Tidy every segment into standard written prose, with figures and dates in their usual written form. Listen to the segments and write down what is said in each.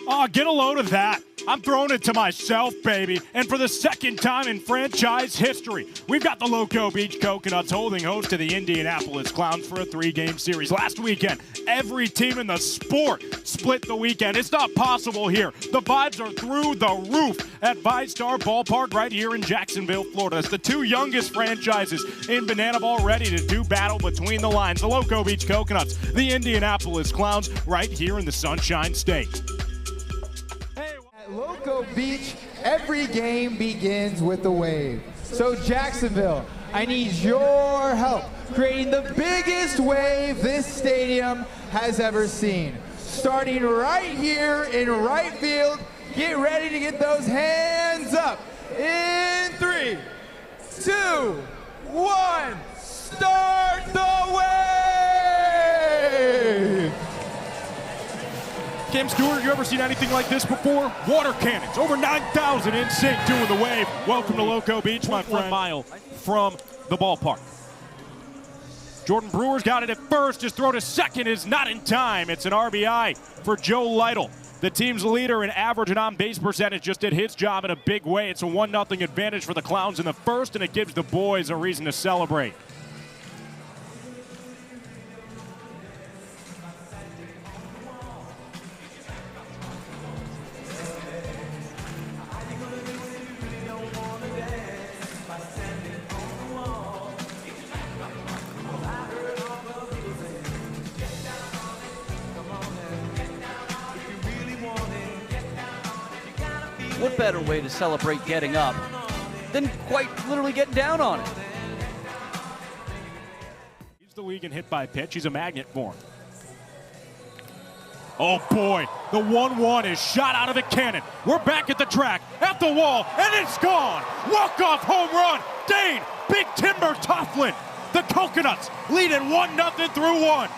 Oh, get a load of that. I'm throwing it to myself, baby. And for the second time in franchise history, we've got the Loco Beach Coconuts holding host to the Indianapolis Clowns for a 3-game series. Last weekend, every team in the sport split the weekend. It's not possible here. The vibes are through the roof at VyStar Ballpark right here in Jacksonville, Florida. It's the two youngest franchises in Banana Ball ready to do battle between the lines. The Loco Beach Coconuts, the Indianapolis Clowns right here in the Sunshine State. At Loco Beach, every game begins with a wave. So Jacksonville, I need your help creating the biggest wave this stadium has ever seen. Starting right here in right field, get ready to get those hands up. In 3, 2, 1, start the wave! Cam Stewart, you ever seen anything like this before? Water cannons, over 9,000 in sync doing the wave. Welcome to Loco Beach, my friend. 1 mile from the ballpark. Jordan Brewer's got it at first. His throw to second is not in time. It's an RBI for Joe Lytle. The team's leader in average and on-base percentage just did his job in a big way. It's a 1-0 advantage for the Clowns in the first, and it gives the boys a reason to celebrate. What better way to celebrate getting up than quite literally getting down on it? He's the league in hit by pitch. He's a magnet for him. Oh boy, the 1-1 is shot out of the cannon. We're back at the track, at the wall, and it's gone. Walk-off home run. Dane, Big Timber Toughlin. The Coconuts lead at 1-0 through 1.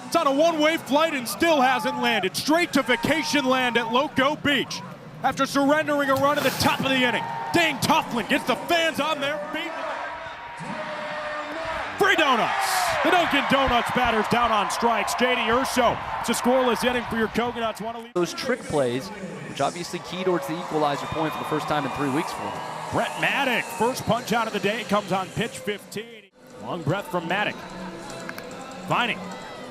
It's on a one-way flight and still hasn't landed. Straight to vacation land at Loco Beach. After surrendering a run at the top of the inning, Dane Toughlin gets the fans on their feet. Free donuts. The Dunkin' Donuts batter's down on strikes. J.D. Urso, it's a scoreless inning for your Coconuts. Want to leave those trick plays, which obviously key towards the equalizer point for the first time in 3 weeks for him. Brett Maddock, first punch out of the day, comes on pitch 15. Long breath from Maddock. Vining.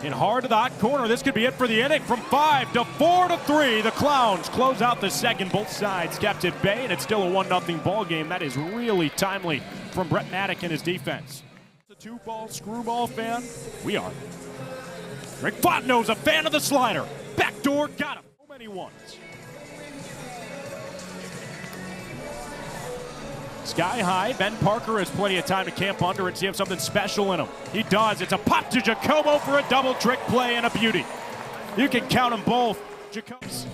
In hard to the hot corner. This could be it for the inning. From 5 to 4 to 3, the Clowns close out the second. Both sides kept at bay, and it's still a 1-0 ball game. That is really timely from Brett Maddock and his defense. A 2-ball screwball fan? We are. Rick Fontenot's a fan of the slider. Backdoor, got him. So many ones. Sky high, Ben Parker has plenty of time to camp under and see if something special in him. He does. It's a pop to Jacobo for a double trick play and a beauty. You can count them both. Jacobs.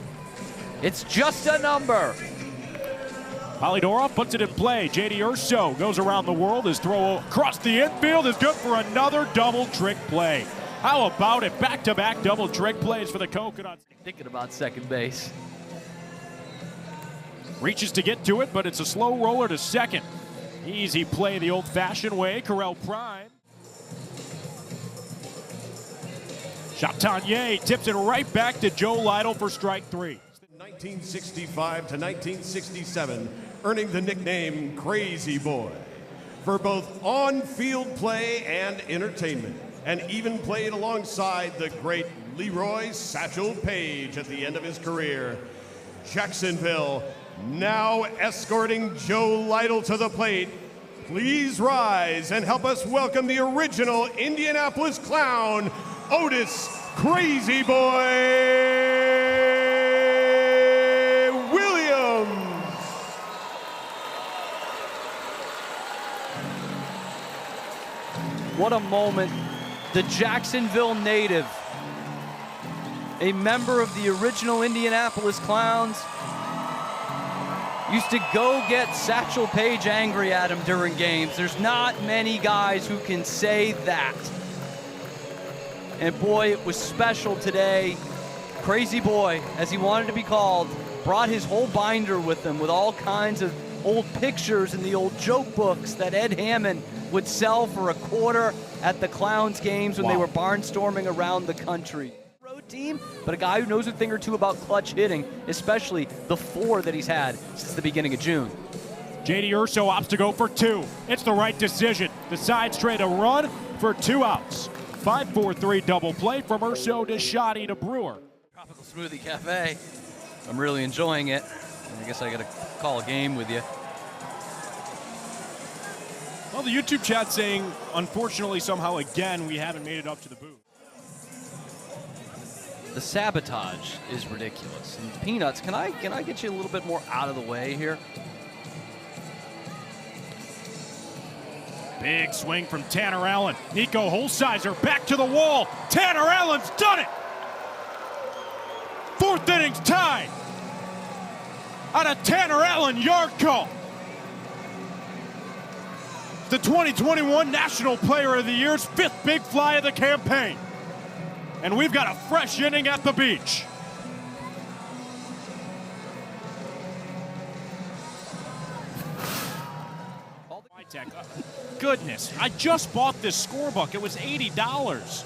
It's just a number. Polydorov puts it in play. J.D. Urso goes around the world. His throw across the infield is good for another double trick play. How about it? Back-to-back double trick plays for the Coconuts. Thinking about second base. Reaches to get to it, but it's a slow roller to second. Easy play the old-fashioned way. Correll Prime. Chatanier tips it right back to Joe Lytle for strike 3. 1965 to 1967, earning the nickname Crazy Boy for both on-field play and entertainment, and even played alongside the great Leroy Satchel Paige at the end of his career. Jacksonville now escorting Joe Lytle to the plate. Please rise and help us welcome the original Indianapolis Clown, Otis Crazy Boy Williams. What a moment. The Jacksonville native, a member of the original Indianapolis Clowns, used to go get Satchel Paige angry at him during games. There's not many guys who can say that. And boy, it was special today. Crazy Boy, as he wanted to be called, brought his whole binder with him with all kinds of old pictures and the old joke books that Ed Hammond would sell for $0.25 at the Clowns games when they were barnstorming around the country. Road team, but a guy who knows a thing or two about clutch hitting, especially the 4 that he's had since the beginning of June. J.D. Urso opts to go for 2. It's the right decision. Decides straight a run for 2 outs. 5-4-3 double play from Urso to Shoddy to Brewer. Tropical Smoothie Cafe. I'm really enjoying it. I guess I got to call a game with you. Well, the YouTube chat saying, unfortunately, somehow again, we haven't made it up to the booth. The sabotage is ridiculous. And Peanuts, can I get you a little bit more out of the way here? Big swing from Tanner Allen. Nico Holsizer back to the wall. Tanner Allen's done it. 4th inning's tied. On a Tanner Allen yard call. The 2021 National Player of the Year's 5th big fly of the campaign. And we've got a fresh inning at the beach. Goodness, I just bought this scorebook. It was $80.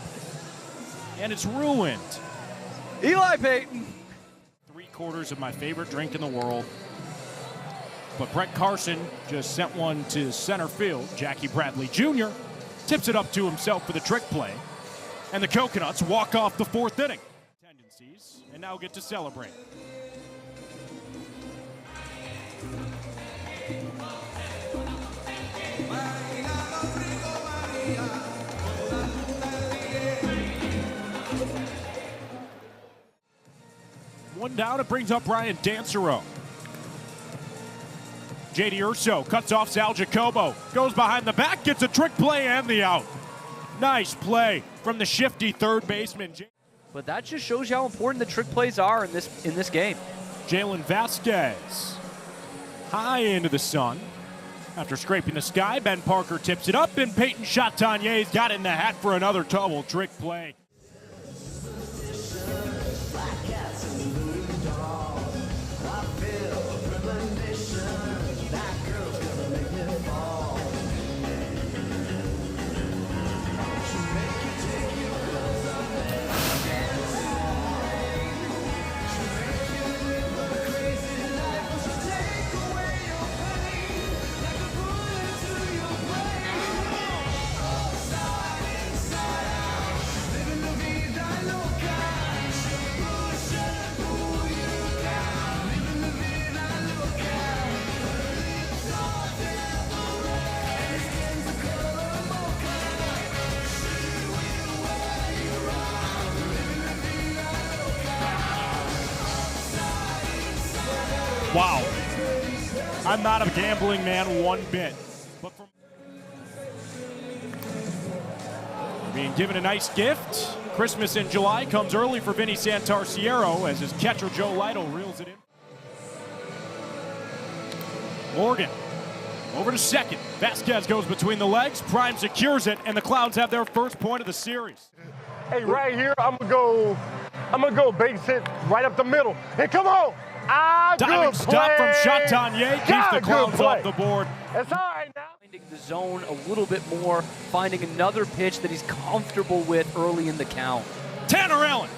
And it's ruined. Eli Payton. 3/4 of my favorite drink in the world. But Brett Carson just sent one to center field. Jackie Bradley Jr. tips it up to himself for the trick play. And the Coconuts walk off the 4th inning. Tendencies, and now get to celebrate. One down, it brings up Ryan Dancero. J.D. Urso cuts off Sal Jacobo, goes behind the back, gets a trick play and the out. Nice play from the shifty third baseman. But that just shows you how important the trick plays are in this game. Jalen Vasquez, high into the sun. After scraping the sky, Ben Parker tips it up, and Peyton Chatanier's got in the hat for another double trick play. Wow. I'm not a gambling man one bit. But from being given a nice gift, Christmas in July comes early for Vinny Santarciero as his catcher Joe Lytle reels it in. Morgan over to second. Vasquez goes between the legs. Prime secures it, and the Clowns have their first point of the series. Hey, right here, I'm gonna go base hit right up the middle. Hey, come on! Diving stop from Chatanier keeps the Clowns off the board. It's all right now. Finding the zone a little bit more, finding another pitch that he's comfortable with early in the count. Tanner Allen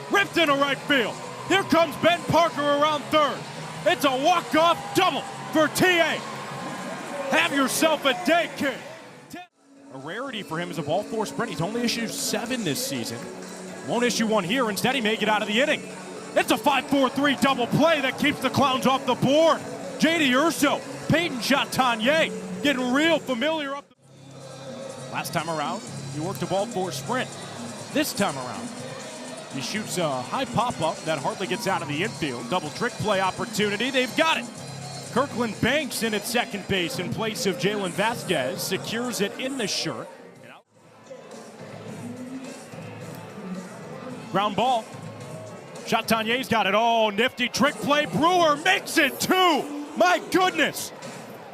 ripped into right field. Here comes Ben Parker around third. It's a walk-off double for TA. Have yourself a day, kid. A rarity for him is a ball four sprint. He's only issued 7 this season. Won't issue one here. Instead, he may get out of the inning. It's a 5-4-3 double play that keeps the Clowns off the board. J.D. Urso, Peyton Chatanier getting real familiar up. Last time around, he worked a ball four sprint. This time around, he shoots a high pop-up that hardly gets out of the infield. Double trick play opportunity. They've got it. Kirkland Banks in at second base in place of Jalen Vasquez. Secures it in the shirt. Ground ball. Chatanier's got it. Oh, nifty trick play. Brewer makes it too. My goodness.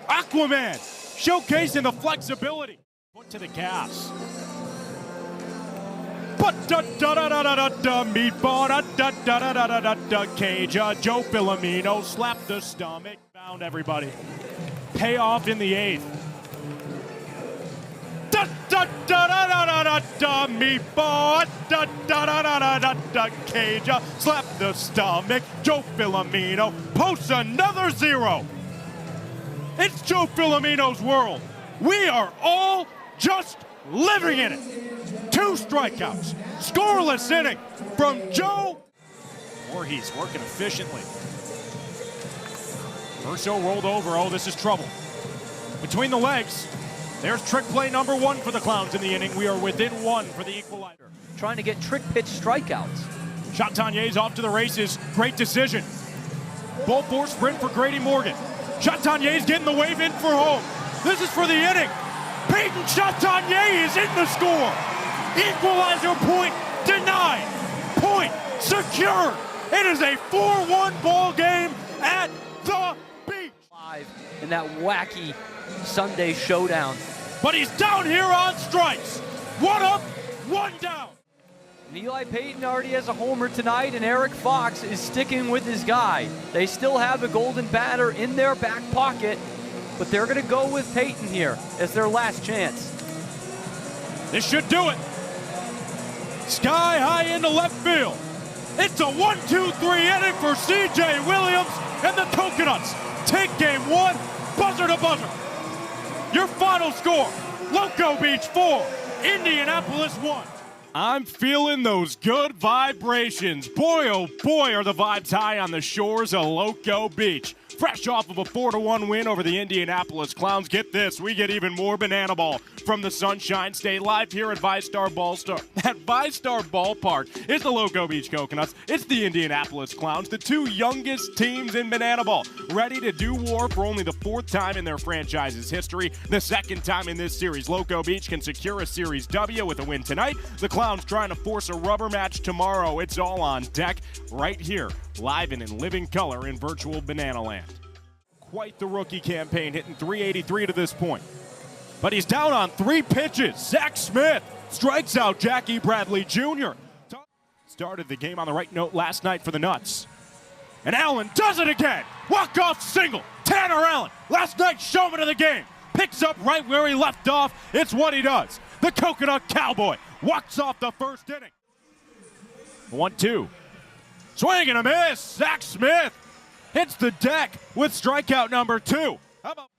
Aquaman showcasing the flexibility. Put to the gas. Boom! Da-da-da-da-da-da, meatball, da-da-da-da-da-da, cage. Joe Filomeno slapped the stomach. Found everybody. Payoff in the 8th. Da-da-da-da-da-da-da, meatball, da-da-da-da-da-da, cage. Slap the stomach. Joe Filomeno posts another 0. It's Joe Filomeno's world. We are all just living in it. 2 strikeouts, scoreless inning from Joe. Voorhees working efficiently. Urso rolled over. Oh, this is trouble. Between the legs, there's trick play number 1 for the Clowns in the inning. We are within 1 for the equalizer. Trying to get trick pitch strikeouts. Chatanier's off to the races. Great decision. Bull force sprint for Grady Morgan. Chatanier's getting the wave in for home. This is for the inning. Peyton Chatanier is in the score. Equalizer point denied. Point secured. It is a 4-1 ball game at the beach. Live in that wacky Sunday showdown. But he's down here on strikes. 1 up, 1 down. Eli Payton already has a homer tonight, and Eric Fox is sticking with his guy. They still have a golden batter in their back pocket, but they're going to go with Payton here as their last chance. This should do it. Sky high into left field. It's a 1-2-3 inning for C.J. Williams and the Coconuts. Take game 1, buzzer to buzzer. Your final score, Loco Beach 4, Indianapolis 1. I'm feeling those good vibrations. Boy, oh boy, are the vibes high on the shores of Loco Beach. Fresh off of a 4-1 win over the Indianapolis Clowns. Get this, we get even more banana ball from the Sunshine State live here at VyStar Ballpark. It's the Loco Beach Coconuts. It's the Indianapolis Clowns, the 2 youngest teams in banana ball, ready to do war for only the 4th time in their franchise's history, the 2nd time in this series. Loco Beach can secure a Series W with a win tonight. The Clowns trying to force a rubber match tomorrow. It's all on deck right here, live and in living color in virtual Banana Land. Quite the rookie campaign, hitting .383 to this point. But he's down on 3 pitches. Zach Smith strikes out Jackie Bradley Jr. Started the game on the right note last night for the Nuts. And Allen does it again. Walk-off single. Tanner Allen, last night's showman of the game, picks up right where he left off. It's what he does. The Coconut Cowboy walks off the first inning. 1-2. Swing and a miss. Zach Smith hits the deck with strikeout number 2. How about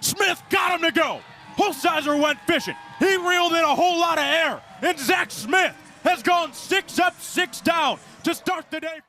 Smith got him to go. Holsizer went fishing. He reeled in a whole lot of air. And Zach Smith has gone 6 up, 6 down to start the day.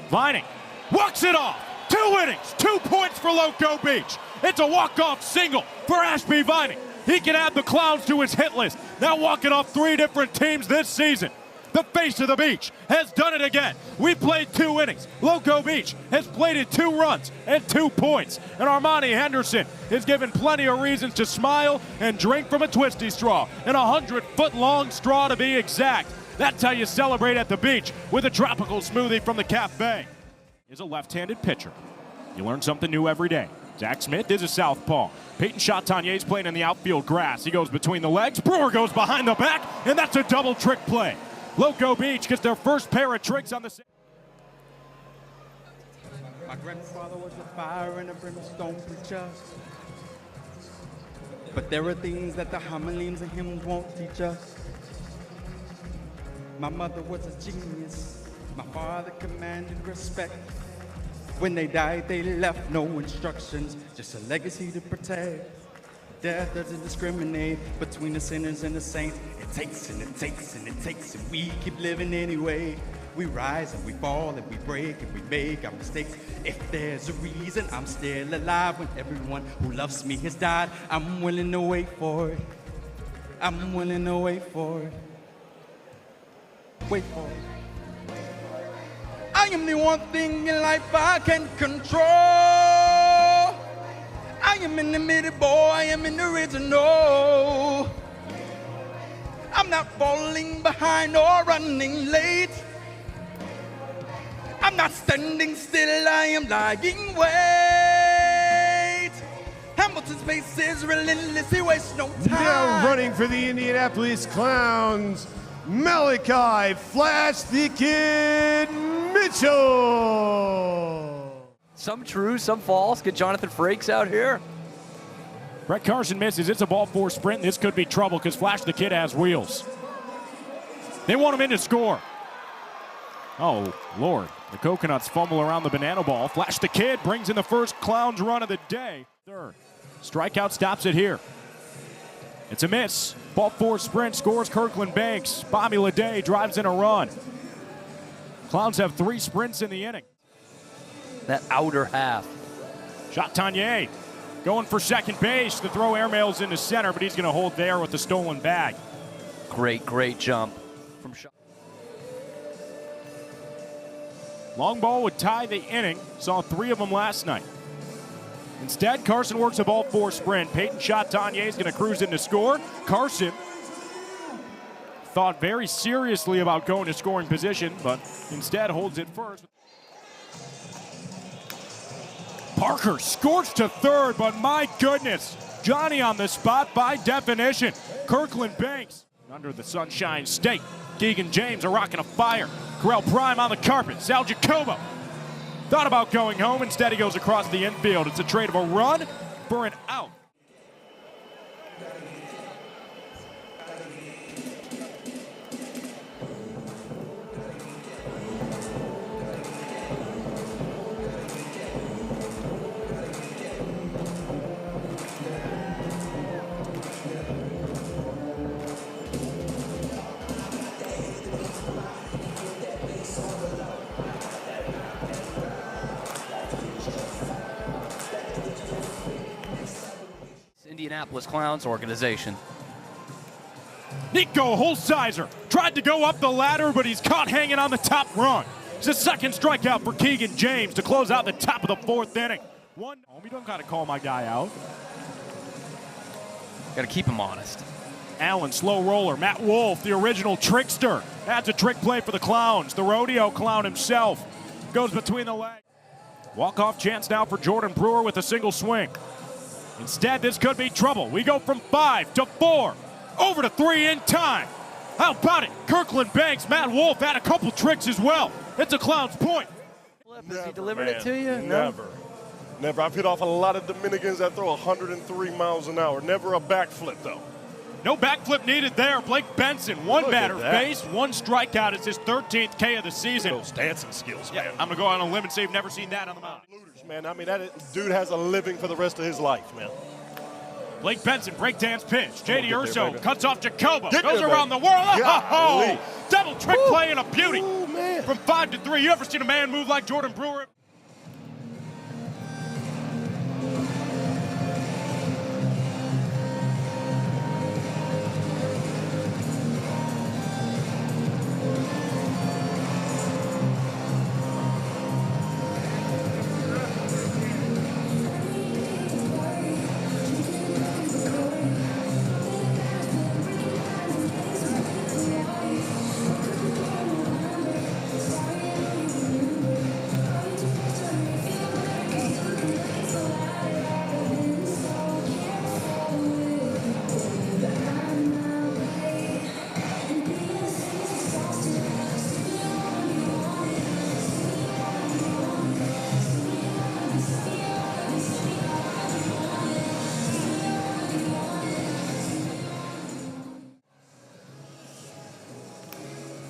Vining walks it off. 2 innings, 2 points for Loco Beach. It's a walk-off single for Ashby Vining. He can add the Clowns to his hit list. Now walking off 3 different teams this season. The face of the beach has done it again. We played 2 innings. Loco Beach has plated 2 runs and 2 points. And Armani Henderson is given plenty of reasons to smile and drink from a twisty straw. And a 100-foot-long straw to be exact. That's how you celebrate at the beach with a tropical smoothie from the cafe. Is a left-handed pitcher. You learn something new every day. Zach Smith is a southpaw. Peyton Chatanier's playing in the outfield grass. He goes between the legs. Brewer goes behind the back, and that's a double trick play. Loco Beach gets their first pair of tricks on the... My grandfather was a fire and a brimstone preacher. But there are things that the homilies and hymns won't teach us. My mother was a genius. My father commanded respect. When they died, they left no instructions, just a legacy to protect. Death doesn't discriminate between the sinners and the saints. It takes and it takes and it takes, and we keep living anyway. We rise and we fall and we break and we make our mistakes. If there's a reason I'm still alive when everyone who loves me has died, I'm willing to wait for it. I'm willing to wait for it. Wait for it. I am the one thing in life I can control. I am in the middle, boy, I am in the original. I'm not falling behind or running late. I'm not standing still, I am lying wait. I'm Hamilton's pace is relentless, he wastes no time. Now running for the Indianapolis Clowns, Malachi Flash the Kid Mitchell. Some true, some false. Get Jonathan Frakes out here. Brett Carson misses. It's a ball four sprint. This could be trouble because Flash the Kid has wheels. They want him in to score. Oh, Lord. The Coconuts fumble around the banana ball. Flash the Kid brings in the first Clowns run of the day. Third. Strikeout stops it here. It's a miss. Ball four sprint scores Kirkland Banks. Bobby Leday drives in a run. Clowns have 3 sprints in the inning. That outer half. Chatagnier going for second base. The throw airmails into center, but he's going to hold there with the stolen bag. Great jump from Shot. Long ball would tie the inning. Saw 3 of them last night. Instead, Carson works a ball four sprint. Peyton Chatagnier is going to cruise in to score. Carson thought very seriously about going to scoring position, but instead holds it first. Parker scorched to third, but my goodness, Johnny on the spot by definition. Kirkland Banks under the Sunshine State. Keegan James a rocking a fire. Corral Prime on the carpet. Sal Jacobo thought about going home. Instead, he goes across the infield. It's a trade of a run for an out. Indianapolis Clowns organization. Nico Holsizer tried to go up the ladder, but he's caught hanging on the top rung. It's a second strikeout for Keegan James to close out the top of the 4th inning. You don't got to call my guy out. Got to keep him honest. Allen, slow roller. Matt Wolf, the original trickster, adds a trick play for the Clowns. The rodeo clown himself goes between the legs. Walk-off chance now for Jordan Brewer with a single swing. Instead, this could be trouble. We go from 5 to 4, over to 3 in time. How about it? Kirkland Banks, Matt Wolf had a couple tricks as well. It's a Clown's point. Has he delivered it to you? Never. Never. I've hit off a lot of Dominicans that throw 103 miles an hour. Never a backflip, though. No backflip needed there. Blake Benson, one batter faced, 1 strikeout. It's his 13th K of the season. Those dancing skills, man. I'm going to go out on a limb and say you've never seen that on the mound. Man, I mean, that dude has a living for the rest of his life, man. Blake Benson, breakdance pitch. J.D. Urso cuts off Jacobo. Get Goes there, around baby. the world. Golly. Double trick play and a beauty. Ooh, man. From 5 to 3. You ever seen a man move like Jordan Brewer?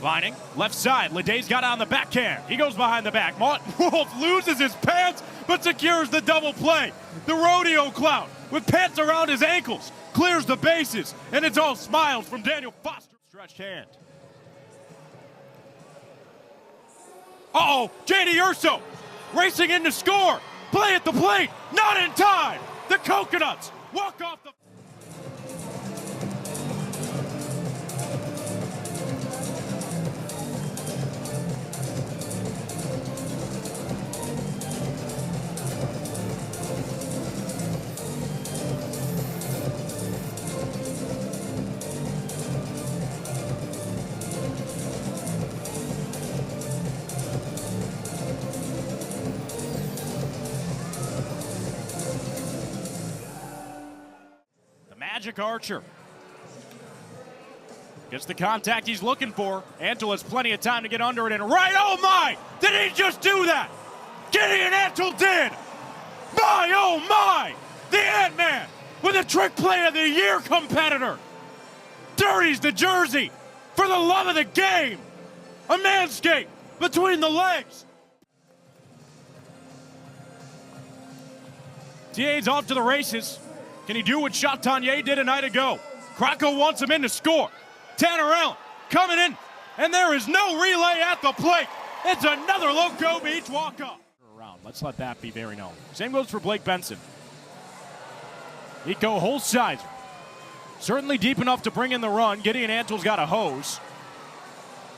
Lining, left side. Leday's got on the backhand. He goes behind the back. Martin Wolf loses his pants, but secures the double play. The rodeo clown, with pants around his ankles, clears the bases, and it's all smiles from Daniel Foster. Stretched hand. Uh-oh, J.D. Urso racing in to score. Play at the plate, not in time. The Coconuts walk off the... Magic Archer. Gets the contact he's looking for. Antle has plenty of time to get under it and right. Oh my! Did he just do that? Gideon Antle did! My, oh my! The Ant-Man with a trick play of the year competitor. Dirties the jersey for the love of the game. A manscape between the legs. TA's off to the races. Can he do what Chatagnier did a night ago? Krocko wants him in to score. Tanner Allen coming in, and there is no relay at the plate. It's another Loco Beach walk-up. Let's let that be very known. Same goes for Blake Benson. Nico Holsizer. Certainly deep enough to bring in the run. Gideon Antle's got a hose.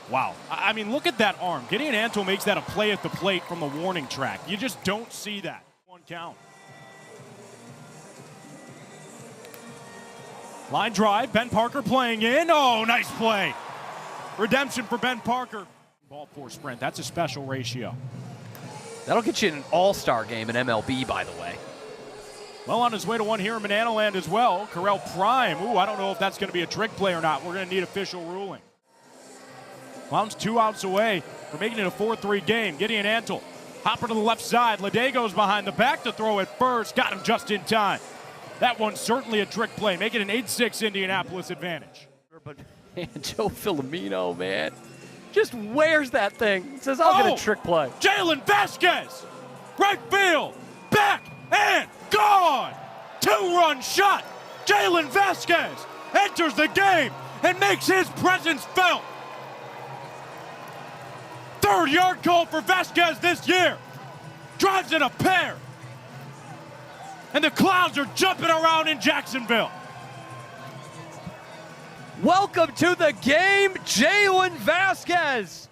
Wow. I mean, look at that arm. Gideon Antle makes that a play at the plate from the warning track. You just don't see that. One count. Line drive, Ben Parker playing in. Oh, nice play. Redemption for Ben Parker. Ball four sprint, that's a special ratio. That'll get you in an all-star game in MLB, by the way. Well, on his way to one here in Banana Land as well. Correll Prime. Ooh, I don't know if that's going to be a trick play or not. We're going to need official ruling. Clowns 2 outs away from making it a 4-3 game. Gideon Antle, hopper to the left side. Ladego's behind the back to throw it first. Got him just in time. That one's certainly a trick play. Make it an 8-6 Indianapolis advantage. But man, Joe Filomeno, man, just wears that thing. Says, I'll get a trick play. Jalen Vasquez, right field, back and gone. 2-run shot. Jalen Vasquez enters the game and makes his presence felt. 3rd yard call for Vasquez this year. Drives in a pair. And the Clowns are jumping around in Jacksonville. Welcome to the game, Jalen Vasquez.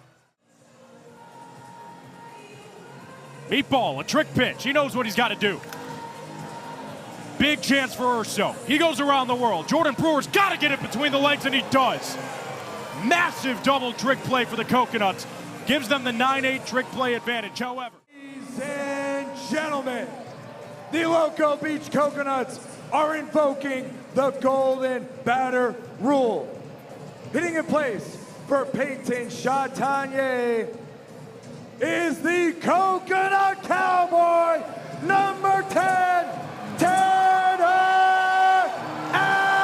Meatball, a trick pitch. He knows what he's got to do. Big chance for Urso. He goes around the world. Jordan Brewer's got to get it between the legs, and he does. Massive double trick play for the Coconuts. Gives them the 9-8 trick play advantage. However, Ladies and gentlemen, the Loco Beach Coconuts are invoking the golden batter rule. Hitting in place for Peyton Chatagnier is the Coconut Cowboy, number 10, Tanner Allen.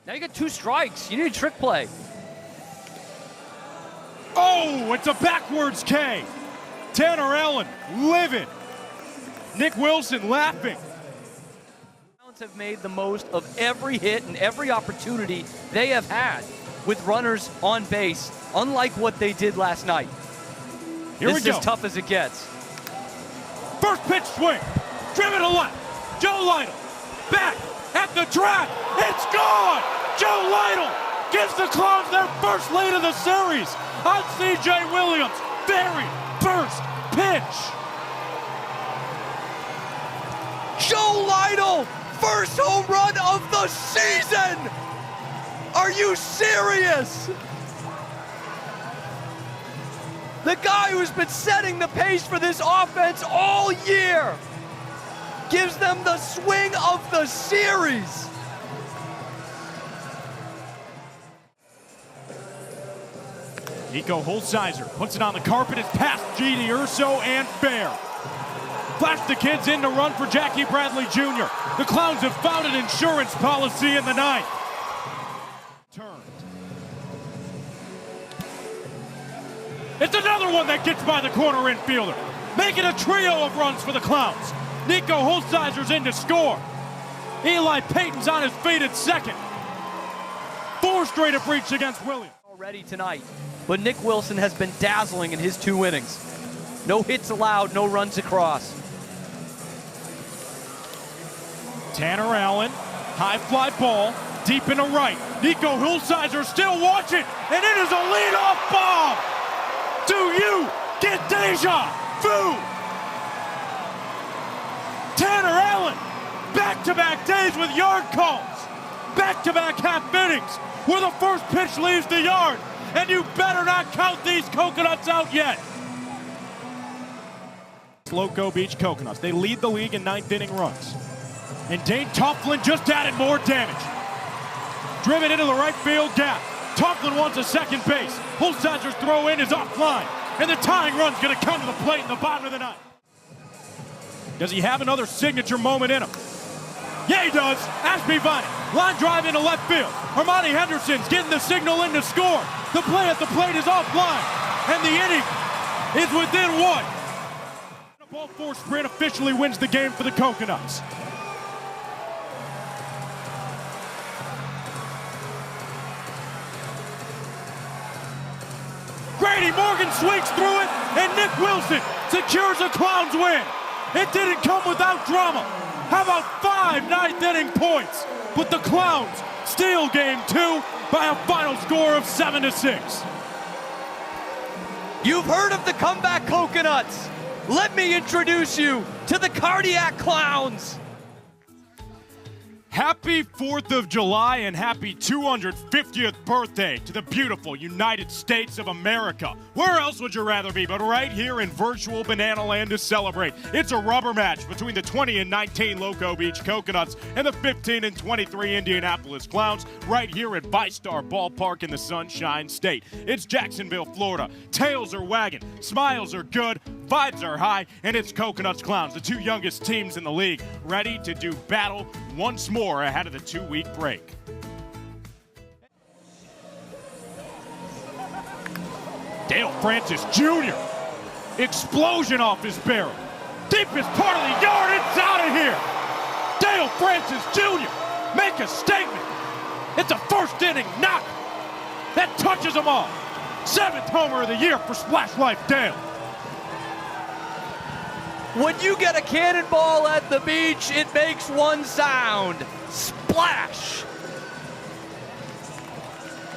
Now you got 2 strikes. You need a trick play. oh, it's a backwards K. Tanner Allen livid. Nick Wilson laughing. Browns have made the most of every hit and every opportunity they have had with runners on base, unlike what they did last night. Here we This go. is as tough as it gets. First pitch swing. Driven to left. Joe Lytle. Back at the track. It's gone. Joe Lytle gives the Clowns their first lead of the series on C.J. Williams. Very first pitch. Joe Lytle, first home run of the season! Are you serious? The guy who's been setting the pace for this offense all year gives them the swing of the series. Nico Holsizer puts it on the carpet. It's past G.D. Urso and fair. Flash the kids in to run for Jackie Bradley Jr. The Clowns have found an insurance policy in the ninth. Turned. It's another one that gets by the corner infielder. Making a trio of runs for the Clowns. Nico Holsizer's in to score. Eli Payton's on his feet at second. 4 straight have reached against Williams. Already tonight, but Nick Wilson has been dazzling in his 2 innings. No hits allowed, no runs across. Tanner Allen, high fly ball, deep into right. Nico Holsizer still watching, and it is a leadoff bomb. Do you get deja vu? Tanner Allen, back-to-back days with yard calls, back-to-back half innings where the first pitch leaves the yard, and you better not count these Coconuts out yet. Loco Beach Coconuts. They lead the league in ninth inning runs. And Dane Toughlin just added more damage. Driven into the right field gap. Toughlin wants a second base. Holzhauser's throw in is offline. And the tying run's going to come to the plate in the bottom of the ninth. Does he have another signature moment in him? Yeah, he does. Ashby Viney. Line drive into left field. Armani Henderson's getting the signal in to score. The play at the plate is offline. And the inning is within one. A ball four sprint officially wins the game for the Coconuts. Grady Morgan swings through it, and Nick Wilson secures a Clowns win. It didn't come without drama. How about 5 ninth-inning points? But the Clowns steal game 2 by a final score of 7-6. You've heard of the comeback Coconuts. Let me introduce you to the Cardiac Clowns. Happy 4th of July and happy 250th birthday to the beautiful United States of America. Where else would you rather be but right here in virtual Banana Land to celebrate? It's a rubber match between the 20 and 19 Loco Beach Coconuts and the 15 and 23 Indianapolis Clowns right here at VyStar Ballpark in the Sunshine State. It's Jacksonville, Florida. Tails are wagging, smiles are good, vibes are high, and it's Coconuts Clowns, the two youngest teams in the league, ready to do battle once more ahead of the 2-week break. Dale Francis Jr. Explosion off his barrel. Deepest part of the yard, it's out of here. Dale Francis Jr. make a statement. It's a first inning knock. That touches them all. 7th homer of the year for Splash Life Dale. When you get a cannonball at the beach, it makes one sound. Splash.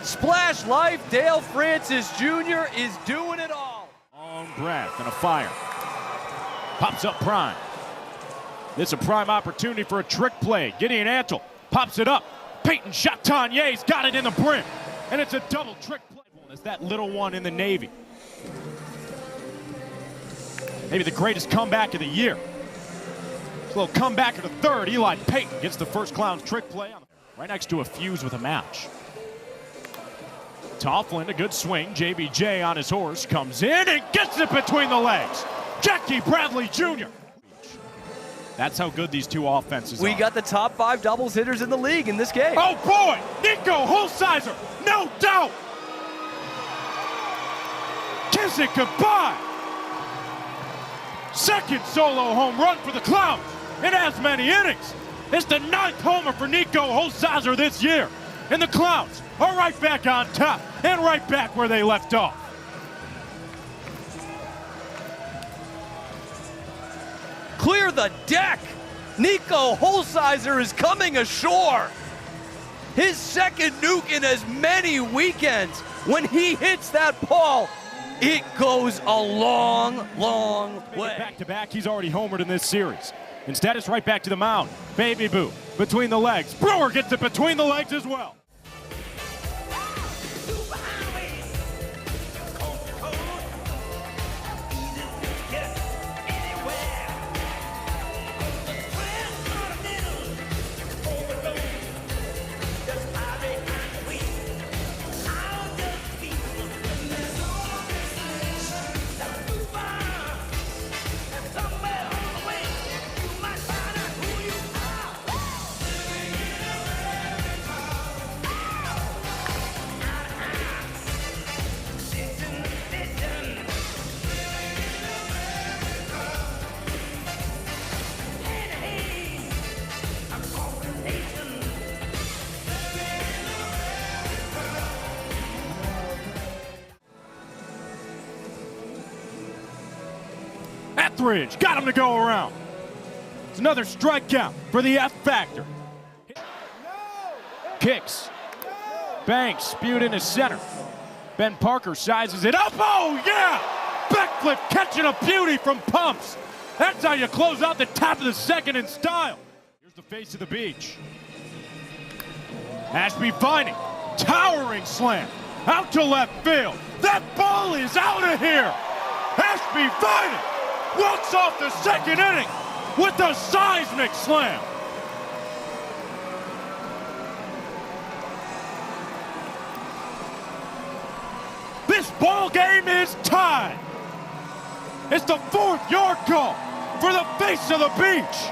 Splash Life, Dale Francis Jr. is doing it all. Long breath and a fire. Pops up Prime. It's a prime opportunity for a trick play. Gideon Antle pops it up. Peyton Chatanier's got it in the brim. And it's a double trick play. It's that little one in the Navy. Maybe the greatest comeback of the year. It's a little comeback to the third. Eli Peyton gets the first Clowns trick play right next to a fuse with a match. Toughlin, a good swing. JBJ on his horse, comes in and gets it between the legs. Jackie Bradley Jr. That's how good these two offenses are. We got the top 5 doubles hitters in the league in this game. Oh boy, Nico Holzhauser, no doubt. Kiss it goodbye. Second solo home run for the Clowns in as many innings. It's the 9th homer for Nico Holzhauser this year. And the Clowns are right back on top and right back where they left off. Clear the deck. Nico Holzhauser is coming ashore. His second nuke in as many weekends. When he hits that ball, it goes a long, long way. Back-to-back, he's already homered in this series. Instead, it's right back to the mound. Baby Boo, between the legs. Brewer gets it between the legs as well. Etheridge got him to go around. It's another strikeout for the F factor. Kicks. Banks spewed into center. Ben Parker sizes it up. Oh, yeah! Backflip catching a beauty from Pumps. That's how you close out the top of the second in style. Here's the face of the beach. Ashby Viney. Towering slam. Out to left field. That ball is out of here. Ashby Viney walks off the second inning with a seismic slam. This ball game is tied. It's the 4th yard call for the face of the beach.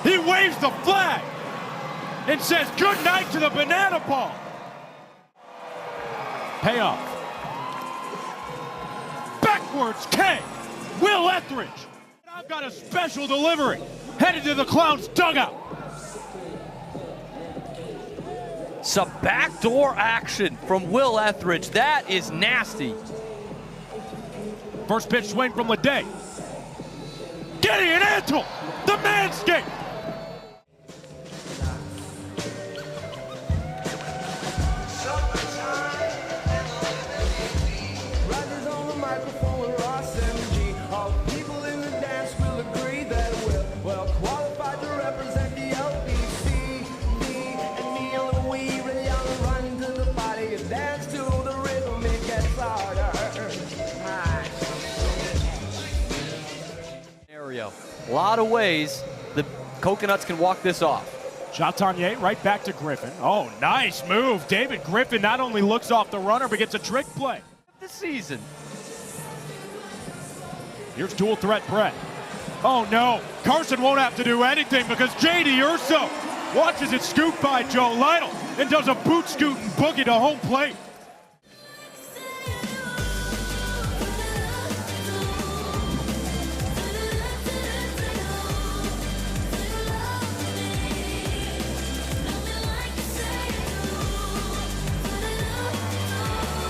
He waves the flag and says good night to the banana ball. Payoff. Backwards K. Will Etheridge. I've got a special delivery headed to the Clowns dugout. Some backdoor action from Will Etheridge. That is nasty. First pitch swing from Leday. Gideon Antle, the manscape. A lot of ways the Coconuts can walk this off. Chatagnier right back to Griffin. Oh, nice move. David Griffin not only looks off the runner, but gets a trick play. This season. Here's dual threat Brett. Oh no, Carson won't have to do anything because J.D. Urso watches it scooped by Joe Lytle and does a boot scoot and boogie to home plate.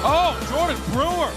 Oh, Jordan Brewer.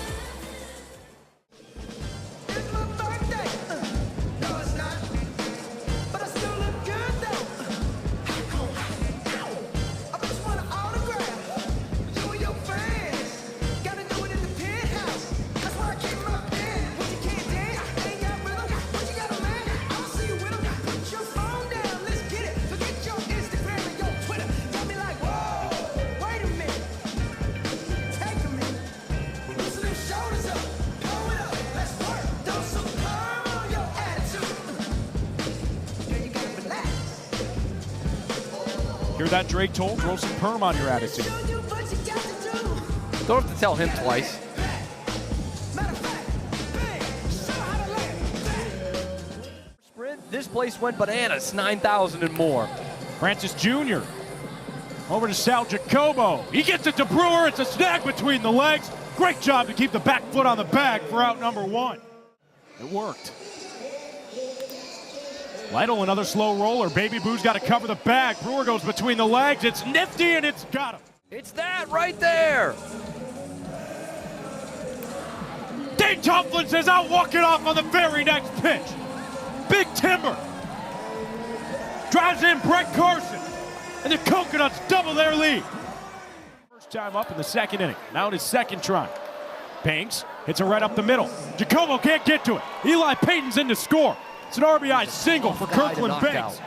Hear that, Drake Toll? Throw some perm on your attitude. Don't have to tell him twice. Sprint, this place went bananas, 9,000 and more. Francis Jr. over to Sal Jacobo. He gets it to Brewer. It's a snag between the legs. Great job to keep the back foot on the bag for out number 1. It worked. Lytle, another slow roller. Baby Boo's got to cover the bag. Brewer goes between the legs. It's nifty and it's got him. It's that right there. Dave Tomlin says I'll walk it off on the very next pitch. Big Timber drives in Brett Carson, and the Coconuts double their lead. First time up in the second inning. Now it is second try. Banks hits it right up the middle. Jacobo can't get to it. Eli Payton's in to score. It's an RBI single for Kirkland Banks.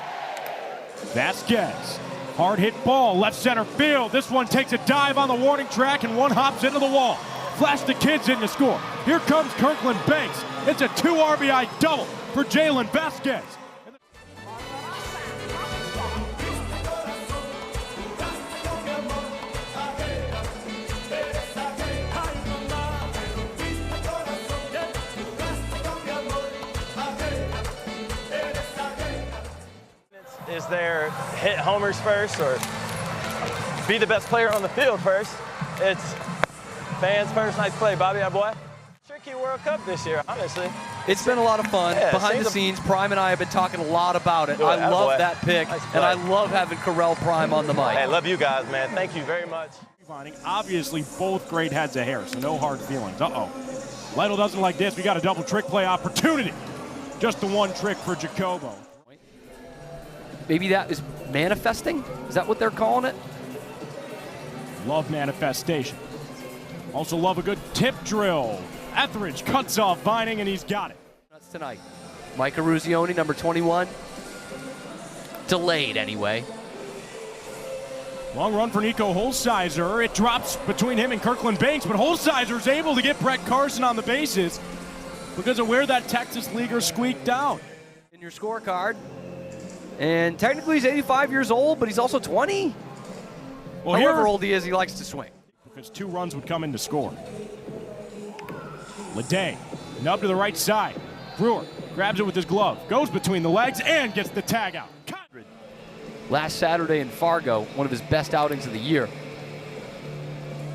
Vasquez, hard hit ball, left center field. This one takes a dive on the warning track and one hops into the wall. Flash the kids in to score. Here comes Kirkland Banks. It's a 2 RBI double for Jalen Vasquez. Is there hit homers first or be the best player on the field first? It's fans first. Nice play, Bobby, our boy. Tricky World Cup this year, honestly. It's been a lot of fun. Yeah, behind the scenes, Prime and I have been talking a lot about it. I love that pick, nice and I love having Carell Prime on the mic. Hey, love you guys, man. Thank you very much. Obviously, both great heads of hair, so no hard feelings. Uh-oh. Lytle doesn't like this. We got a double trick play opportunity. Just the one trick for Jacobo. Maybe that is manifesting? Is that what they're calling it? Love manifestation. Also love a good tip drill. Etheridge cuts off Vining, and he's got it. That's tonight. Micah Ruzioni, number 21. Delayed, anyway. Long run for Nico Holsizer. It drops between him and Kirkland Banks, but Holsizer's able to get Brett Carson on the bases. because of where that Texas leaguer squeaked down. In your scorecard. And technically he's 85 years old, but he's also 20. Well, however old he is, he likes to swing. Because 2 runs would come in to score. Leday, nub to the right side. Brewer grabs it with his glove, goes between the legs, and gets the tag out. Last Saturday in Fargo, one of his best outings of the year.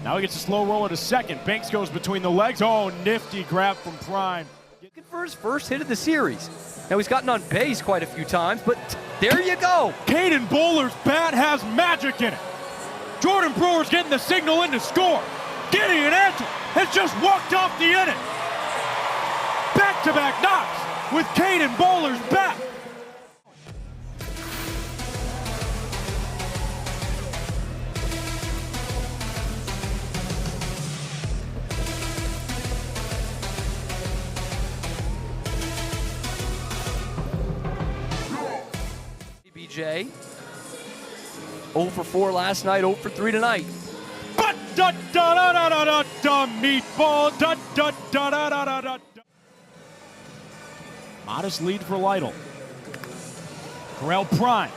Now he gets a slow roll at a second. Banks goes between the legs. Oh, nifty grab from Prime. Looking for his first hit of the series. Now he's gotten on base quite a few times, but there you go. Caden Bowler's bat has magic in it. Jordan Brewer's getting the signal in to score. Gideon Ansel has just walked off the inning. Back-to-back knocks with Caden Bowler's bat. BJ, 0 for 4 last night, 0 for 3 tonight. But da da da da da da da meatball da da da da da da da. Modest lead for Lytle. Correll Prime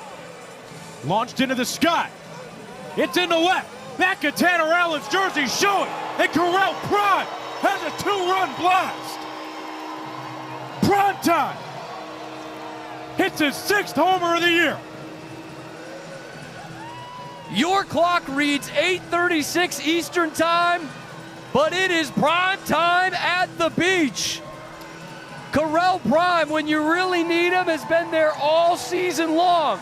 launched into the sky. It's in the left. Back of Tanner Allen's jersey showing, and Correll Prime has a 2-run blast. Prime time hits his 6th homer of the year. Your clock reads 8:36 Eastern time, but it is prime time at the beach. Correll Prime, when you really need him, has been there all season long.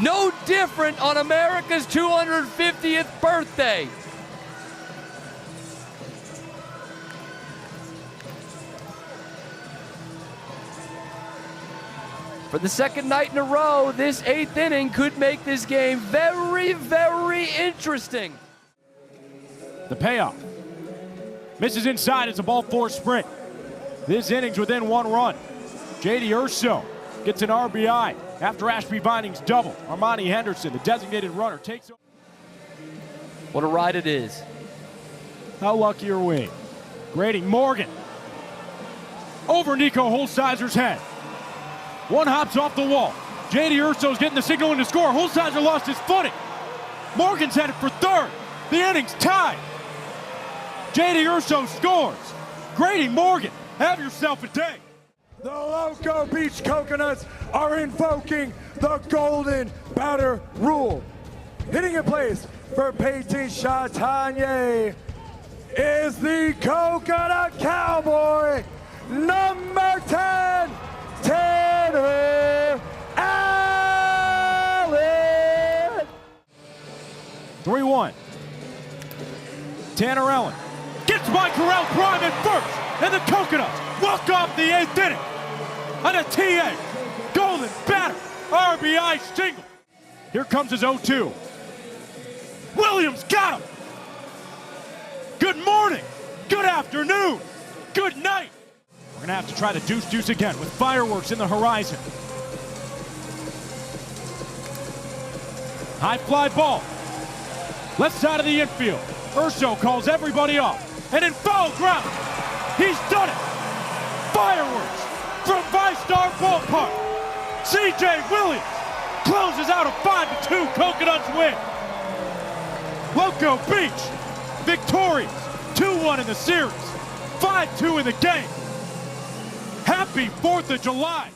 No different on America's 250th birthday. For the second night in a row, this 8th inning could make this game very, very interesting. The payoff. Misses inside. It's a ball 4 sprint. This inning's within 1 run. J.D. Urso gets an RBI after Ashby Vining's double. Armani Henderson, the designated runner, takes over. What a ride it is. How lucky are we? Grading Morgan. Over Nico Holzheiser's head. 1 hops off the wall. J.D. Urso's getting the signal in to score. Holzheiser lost his footing. Morgan's headed for 3rd. The inning's tied. J.D. Urso scores. Grading Morgan. Have yourself a day. The Loco Beach Coconuts are invoking the golden batter rule. Hitting in place for Peyton Chatagnier is the Coconut Cowboy, number 10, Tanner Allen. 3-1. Tanner Allen gets by Correll Prime at first, and the Coconuts walk off the 8th inning on a TA golden batter RBI single. Here comes his 0-2. Williams got him. Good morning, good afternoon, good night. We're gonna have to try the deuce again with fireworks in the horizon. High fly ball. Left side of the infield. Urso calls everybody off. And in foul ground, he's done it. Fireworks from Five-Star Ballpark. C.J. Williams closes out a 5-2 Coconuts win. Loco Beach victorious. 2-1 in the series. 5-2 in the game. Happy 4th of July.